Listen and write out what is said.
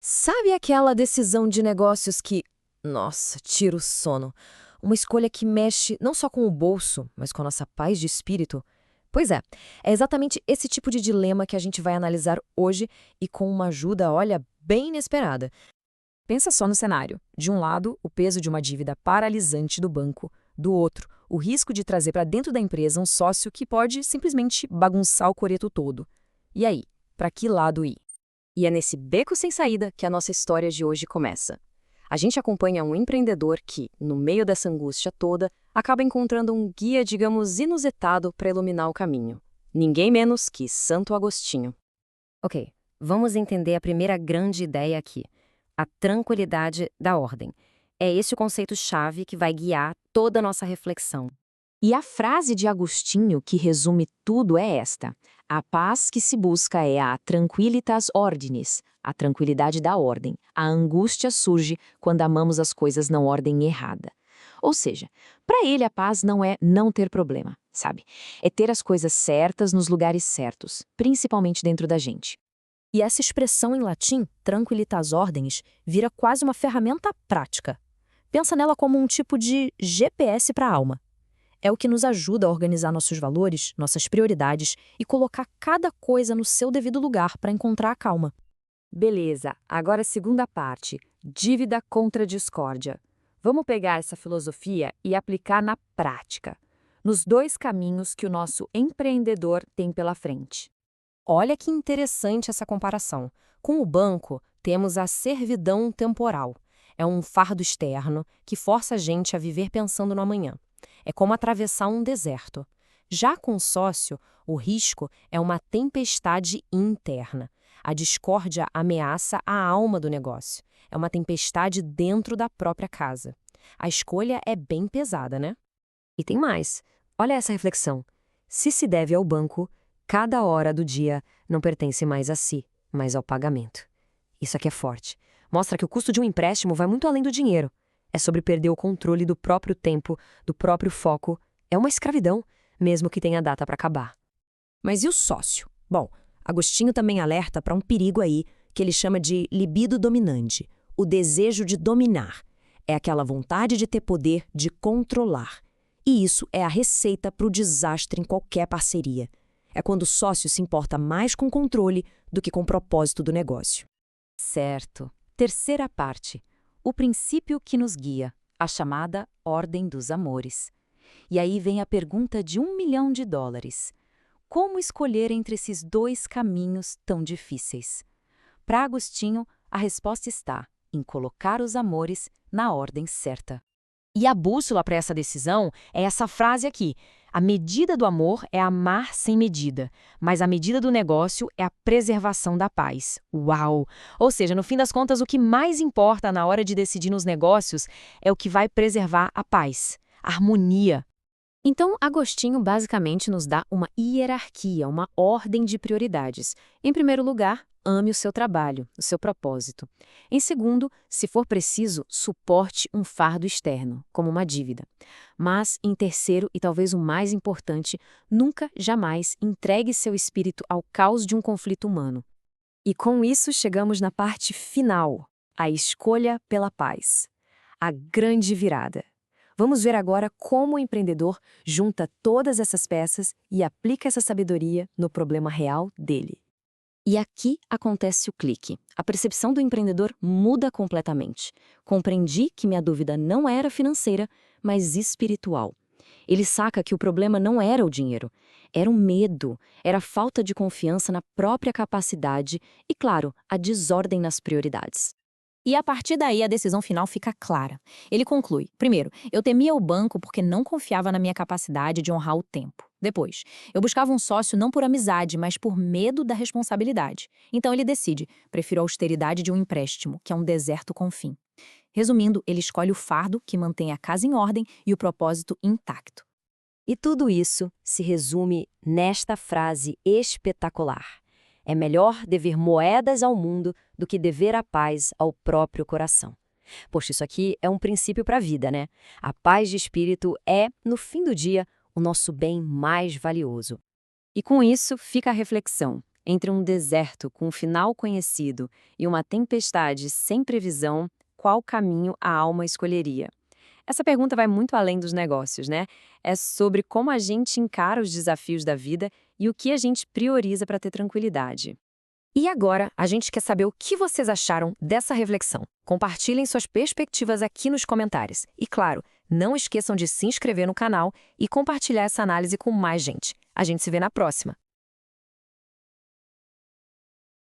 Sabe aquela decisão de negócios que, nossa, tira o sono? Uma escolha que mexe não só com o bolso, mas com a nossa paz de espírito? Pois é exatamente esse tipo de dilema que a gente vai analisar hoje e com uma ajuda, olha, bem inesperada. Pensa só no cenário. De um lado, o peso de uma dívida paralisante do banco. Do outro, o risco de trazer para dentro da empresa um sócio que pode simplesmente bagunçar o coreto todo. E aí, para que lado ir? E é nesse beco sem saída que a nossa história de hoje começa. A gente acompanha um empreendedor que, no meio dessa angústia toda, acaba encontrando um guia, digamos, inusitado para iluminar o caminho. Ninguém menos que Santo Agostinho. Ok, vamos entender a primeira grande ideia aqui: a tranquilidade da ordem. É esse o conceito-chave que vai guiar toda a nossa reflexão. E a frase de Agostinho que resume tudo é esta: a paz que se busca é a tranquilitas ordinis, a tranquilidade da ordem. A angústia surge quando amamos as coisas na ordem errada. Ou seja, para ele a paz não é não ter problema, sabe? É ter as coisas certas nos lugares certos, principalmente dentro da gente. E essa expressão em latim, tranquilitas ordens, vira quase uma ferramenta prática. Pensa nela como um tipo de GPS para a alma. É o que nos ajuda a organizar nossos valores, nossas prioridades e colocar cada coisa no seu devido lugar para encontrar a calma. Beleza, agora a segunda parte, dívida contra discórdia. Vamos pegar essa filosofia e aplicar na prática, nos dois caminhos que o nosso empreendedor tem pela frente. Olha que interessante essa comparação. Com o banco, temos a servidão temporal. É um fardo externo que força a gente a viver pensando no amanhã. É como atravessar um deserto. Já com o sócio, o risco é uma tempestade interna. A discórdia ameaça a alma do negócio. É uma tempestade dentro da própria casa. A escolha é bem pesada, né? E tem mais. Olha essa reflexão. Se deve ao banco, cada hora do dia não pertence mais a si, mas ao pagamento. Isso aqui é forte. Mostra que o custo de um empréstimo vai muito além do dinheiro. É sobre perder o controle do próprio tempo, do próprio foco. É uma escravidão, mesmo que tenha data para acabar. Mas e o sócio? Bom, Agostinho também alerta para um perigo aí que ele chama de libido dominante, o desejo de dominar. É aquela vontade de ter poder, de controlar. E isso é a receita para o desastre em qualquer parceria. É quando o sócio se importa mais com o controle do que com o propósito do negócio. Certo. Terceira parte. O princípio que nos guia, a chamada ordem dos amores. E aí vem a pergunta de US$ 1.000.000. Como escolher entre esses dois caminhos tão difíceis? Para Agostinho, a resposta está em colocar os amores na ordem certa. E a bússola para essa decisão é essa frase aqui: a medida do amor é amar sem medida, mas a medida do negócio é a preservação da paz. Uau! Ou seja, no fim das contas, o que mais importa na hora de decidir nos negócios é o que vai preservar a paz, a harmonia. Então, Agostinho basicamente nos dá uma hierarquia, uma ordem de prioridades. Em primeiro lugar, ame o seu trabalho, o seu propósito. Em segundo, se for preciso, suporte um fardo externo, como uma dívida. Mas, em terceiro, e talvez o mais importante, nunca, jamais entregue seu espírito ao caos de um conflito humano. E com isso chegamos na parte final, a escolha pela paz. A grande virada. Vamos ver agora como o empreendedor junta todas essas peças e aplica essa sabedoria no problema real dele. E aqui acontece o clique. A percepção do empreendedor muda completamente. Compreendi que minha dúvida não era financeira, mas espiritual. Ele saca que o problema não era o dinheiro, era o medo, era a falta de confiança na própria capacidade e, claro, a desordem nas prioridades. E a partir daí a decisão final fica clara. Ele conclui: primeiro, eu temia o banco porque não confiava na minha capacidade de honrar o tempo. Depois, eu buscava um sócio não por amizade, mas por medo da responsabilidade. Então ele decide: prefiro a austeridade de um empréstimo, que é um deserto com fim. Resumindo, ele escolhe o fardo que mantém a casa em ordem e o propósito intacto. E tudo isso se resume nesta frase espetacular: é melhor dever moedas ao mundo do que dever a paz ao próprio coração. Poxa, isso aqui é um princípio para a vida, né? A paz de espírito é, no fim do dia, o nosso bem mais valioso. E com isso fica a reflexão. Entre um deserto com um final conhecido e uma tempestade sem previsão, qual caminho a alma escolheria? Essa pergunta vai muito além dos negócios, né? É sobre como a gente encara os desafios da vida e o que a gente prioriza para ter tranquilidade. E agora, a gente quer saber o que vocês acharam dessa reflexão. Compartilhem suas perspectivas aqui nos comentários. E claro, não esqueçam de se inscrever no canal e compartilhar essa análise com mais gente. A gente se vê na próxima.